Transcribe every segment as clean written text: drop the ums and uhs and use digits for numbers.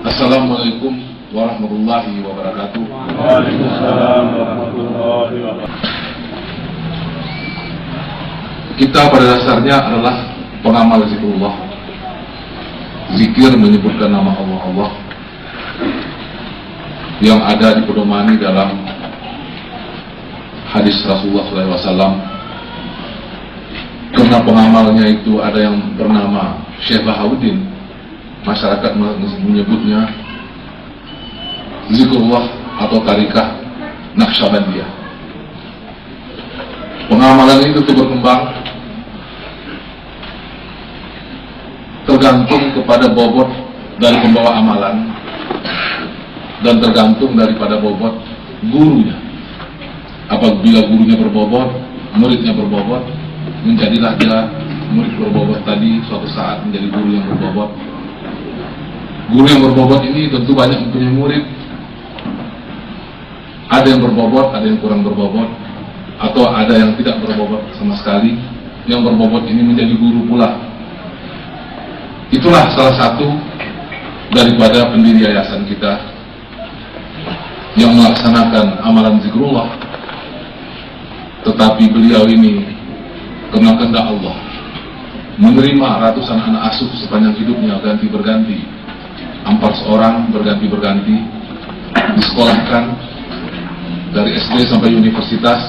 Assalamualaikum warahmatullahi wabarakatuh. Waalaikumsalam warahmatullahi wabarakatuh. Kita pada dasarnya adalah pengamal zikrullah. Zikir menyebutkan nama Allah yang ada dipedomani dalam hadis Rasulullah SAW. Karena pengamalnya itu ada yang bernama Syekh Bahauddin, masyarakat menyebutnya zikrullah atau tarikah Naqsyabandiyah. Pengamalan itu berkembang tergantung kepada bobot dari pembawa amalan dan tergantung daripada bobot gurunya. Apabila gurunya berbobot, muridnya berbobot, menjadilah dia murid berbobot tadi suatu saat menjadi guru yang berbobot. Guru yang berbobot ini tentu banyak mempunyai murid. Ada yang berbobot, ada yang kurang berbobot, atau ada yang tidak berbobot sama sekali. Yang berbobot ini menjadi guru pula. Itulah salah satu daripada pendiri yayasan kita yang melaksanakan amalan zikrullah. Tetapi beliau ini karena kehendak Allah menerima ratusan anak asuh sepanjang hidupnya ganti berganti, 4 orang berganti-berganti disekolahkan dari SD sampai universitas,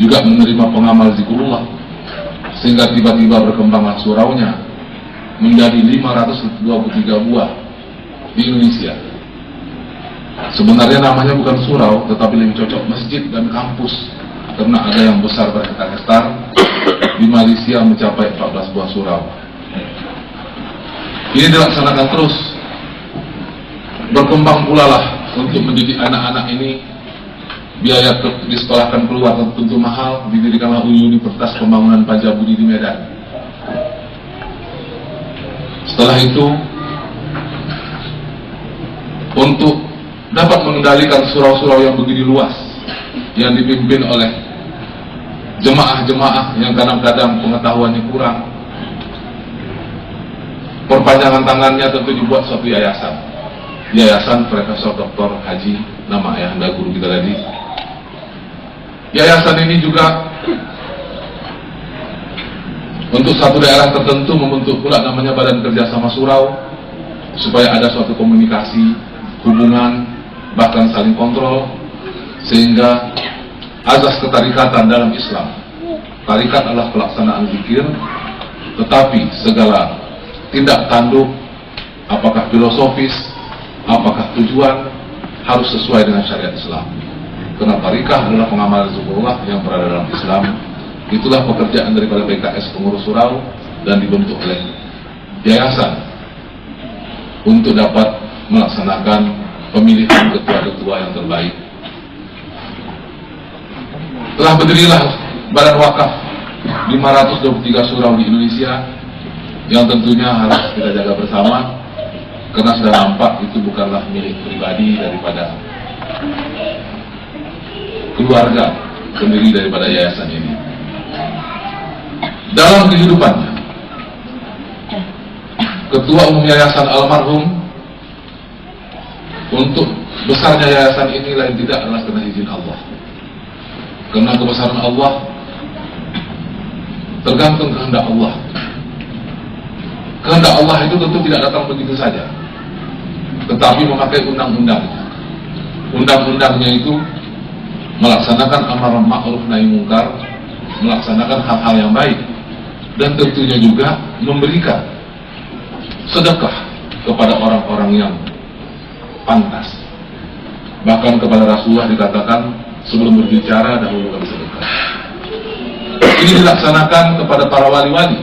juga menerima pengamal zikrullah, sehingga tiba-tiba berkembanglah suraunya menjadi 523 buah di Indonesia. Sebenarnya namanya bukan surau, tetapi lebih cocok masjid dan kampus, karena ada yang besar berhektar-hektar. Di Malaysia mencapai 14 buah surau. Ini dilaksanakan terus. Berkembang pula lah untuk mendidik anak-anak ini. Biaya disekolahkan keluar tentu mahal. Didirikanlah Universitas Pembangunan Pajabudi di Medan. Setelah itu, untuk dapat mengendalikan surau-surau yang begitu luas, yang dipimpin oleh jemaah-jemaah yang kadang-kadang pengetahuannya kurang, perpanjangan tangannya tentu dibuat suatu yayasan. Yayasan Profesor Dr. Haji, nama ayahanda guru kita tadi. Yayasan ini juga untuk satu daerah tertentu membentuk pula namanya Badan Kerjasama Surau, supaya ada suatu komunikasi, hubungan, bahkan saling kontrol, sehingga azas ketarikatan dalam Islam. Tarikat adalah pelaksanaan zikir, tetapi segala tindak tanduk, apakah filosofis, apakah tujuan, harus sesuai dengan syariat Islam. Karena tarikat adalah pengamalan zikrullah yang berada dalam Islam. Itulah pekerjaan daripada PKS pengurus surau dan dibentuk oleh yayasan untuk dapat melaksanakan pemilihan ketua-ketua yang terbaik. Telah berdirilah Badan Wakaf 523 surau di Indonesia, yang tentunya harus kita jaga bersama, karena sudah nampak itu bukanlah milik pribadi daripada keluarga pendiri daripada yayasan ini. Dalam kehidupannya, Ketua Umum Yayasan almarhum, untuk besarnya yayasan ini lain tidak adalah karena izin Allah. Karena kebesaran Allah tergantung kehendak Allah. Kehendak Allah itu tentu tidak datang begitu saja, tetapi memakai undang-undangnya. Undang-undangnya itu melaksanakan amar ma'ruf nahi mungkar, melaksanakan hal-hal yang baik, dan tentunya juga memberikan sedekah kepada orang-orang yang pantas. Bahkan kepada Rasulullah dikatakan, sebelum berbicara dahulu kami sedekah. Ini dilaksanakan kepada para wali-wali.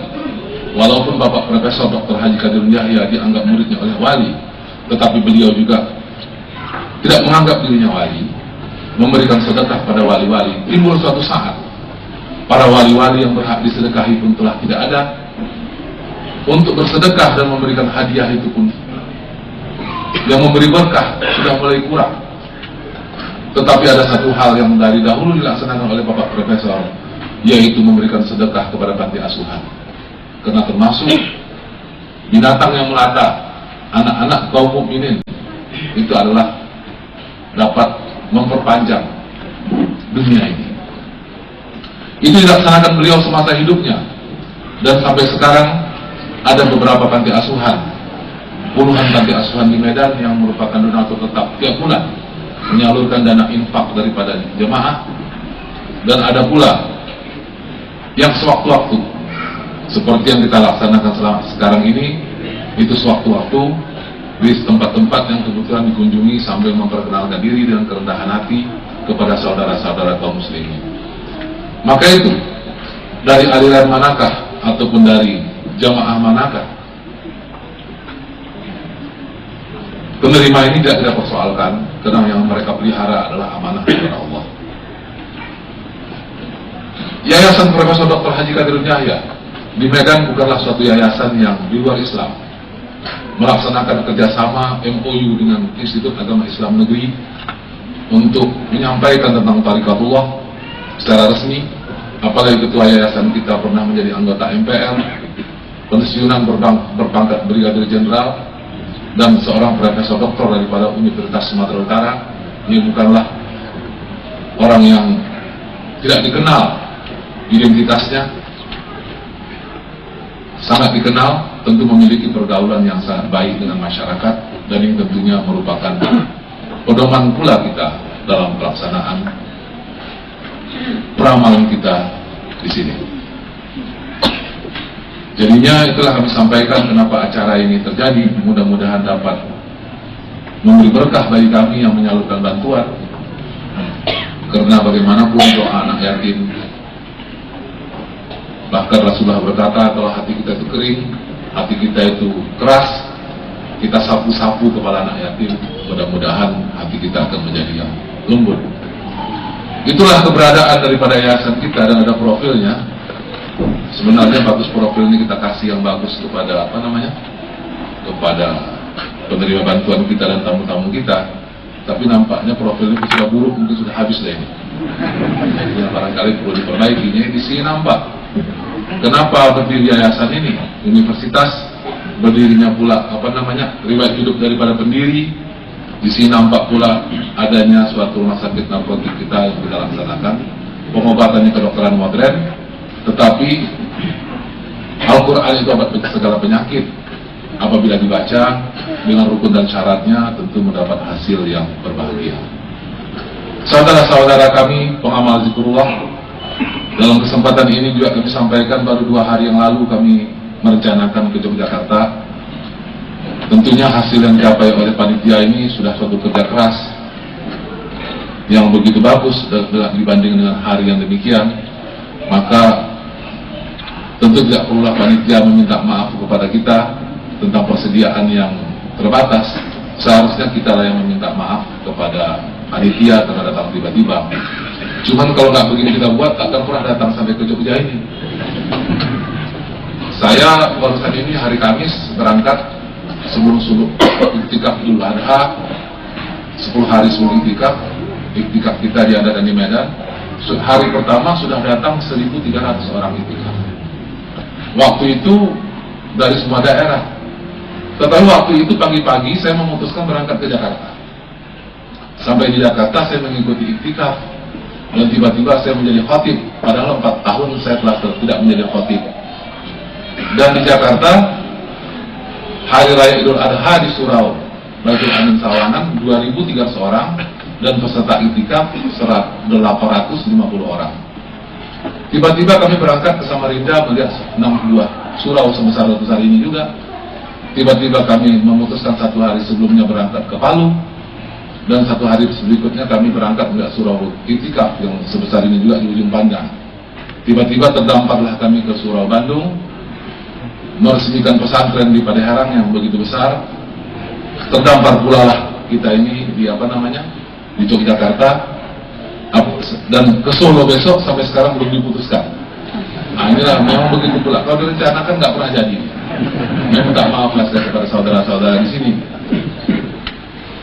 Walaupun Bapak Profesor Dr. Haji Qadir Yahya dianggap muridnya oleh wali, tetapi beliau juga tidak menganggap dirinya wali, memberikan sedekah pada wali-wali. Timbul suatu saat, para wali-wali yang berhak disedekahi pun telah tidak ada. Untuk bersedekah dan memberikan hadiah itu pun, yang memberi berkah sudah mulai kurang. Tetapi ada satu hal yang dari dahulu dilaksanakan oleh Bapak Profesor, yaitu memberikan sedekah kepada panti asuhan. Karena termasuk binatang yang melata, anak-anak kaum mukminin itu adalah dapat memperpanjang dunia ini. Itu dilaksanakan beliau semasa hidupnya, dan sampai sekarang ada beberapa panti asuhan, puluhan panti asuhan di Medan yang merupakan donatur tetap tiap bulan menyalurkan dana infak daripada jemaah, dan ada pula yang sewaktu-waktu seperti yang kita laksanakan sekarang ini, itu sewaktu-waktu di tempat-tempat yang kebetulan dikunjungi sambil memperkenalkan diri dengan kerendahan hati kepada saudara-saudara kaum muslimin. Maka itu, dari aliran manakah ataupun dari jamaah manakah, penerima ini tidak persoalkan, karena yang mereka pelihara adalah amanah kepada Allah. Yayasan Profesor Dr. Haji Qadirun Yahya di Medan bukanlah suatu yayasan yang di luar Islam, melaksanakan kerjasama MOU dengan Institut Agama Islam Negeri untuk menyampaikan tentang Tarikatullah secara resmi. Apalagi ketua yayasan kita pernah menjadi anggota MPR, pensiunan berpangkat Brigadir Jenderal, dan seorang profesor doktor daripada Universitas Sumatera Utara. Ini bukanlah orang yang tidak dikenal identitasnya, sangat dikenal, tentu memiliki pergaulan yang sangat baik dengan masyarakat, dan ini tentunya merupakan pedoman pula kita dalam pelaksanaan peramalan kita di sini. Jadinya itulah kami sampaikan kenapa acara ini terjadi. Mudah-mudahan dapat memberi berkah bagi kami yang menyalurkan bantuan, karena bagaimanapun doa anak yatim, bahkan Rasulullah berkata, kalau hati kita itu kering, hati kita itu keras, kita sapu-sapu kepala anak yatim, mudah-mudahan hati kita akan menjadi yang lembut. Itulah keberadaan daripada yayasan kita, dan ada profilnya. Sebenarnya bagus profil ini kita kasih yang bagus kepada kepada penerima bantuan kita dan tamu-tamu kita. Tapi nampaknya profil ini sudah buruk, mungkin sudah habis lah ini. Jadi barangkali perlu diperbaikinya. Di sini nampak kenapa berdiri yayasan ini, universitas, berdirinya pula riwayat hidup daripada pendiri. Di sini nampak pula adanya suatu rumah sakit narkotik kita yang kita laksanakan, pengobatannya kedokteran modern, tetapi Al-Quran itu obat segala penyakit. Apabila dibaca dengan rukun dan syaratnya, tentu mendapat hasil yang berbahagia. Saudara-saudara kami, pengamal zikrullah, dalam kesempatan ini juga kami sampaikan, baru 2 hari yang lalu kami merencanakan ke Yogyakarta. Tentunya hasil yang dicapai oleh panitia ini sudah suatu kerja keras yang begitu bagus dibanding dengan hari yang demikian. Maka tentu tidak perlulah panitia meminta maaf kepada kita tentang persediaan yang terbatas. Seharusnya kita lah yang meminta maaf kepada panitia karena datang tiba-tiba. Cuman kalau nggak begini kita buat, tak akan pernah datang sampai ke Jogja ini. Saya barusan ini hari Kamis berangkat sebelum iktikaf Idul Adha, 10 hari sebelum iktikaf kita diadakan di Medan. Hari pertama sudah datang 1.300 orang iktikaf. Waktu itu dari semua daerah. Tetapi waktu itu pagi-pagi saya memutuskan berangkat ke Jakarta. Sampai di Jakarta saya mengikuti iktikaf, dan tiba-tiba saya menjadi khatib. Padahal 4 tahun saya telah tidak menjadi khatib. Dan di Jakarta, Hari Raya Idul Adha di Surau Baitul Amin Sawangan 2.300 orang, dan peserta iktikaf 850 orang. Tiba-tiba kami berangkat ke Samarinda melihat 62 surau sebesar ini juga. Tiba-tiba kami memutuskan 1 hari sebelumnya berangkat ke Palu, dan 1 hari berikutnya kami berangkat melihat surau iktikaf yang sebesar ini juga di ujung pandang. Tiba-tiba terdamparlah kami ke Surau Bandung, meresmikan pesantren di Padeharang yang begitu besar. Terdampar pula lah kita ini di di Yogyakarta, dan ke Solo besok sampai sekarang belum diputuskan. Nah inilah memang begitu pula. Kalau direncanakan nggak pernah jadi. Saya minta maaf lah kepada saudara-saudara di sini.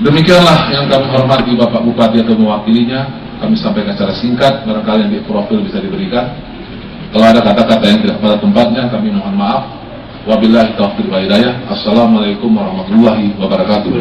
Demikianlah yang kami hormati Bapak Bupati atau mewakilinya. Kami sampaikan secara singkat, barangkali yang di profil bisa diberikan. Kalau ada kata-kata yang tidak pada tempatnya, kami mohon maaf. Wabillahi taufiq wal hidayah. Assalamualaikum warahmatullahi wabarakatuh.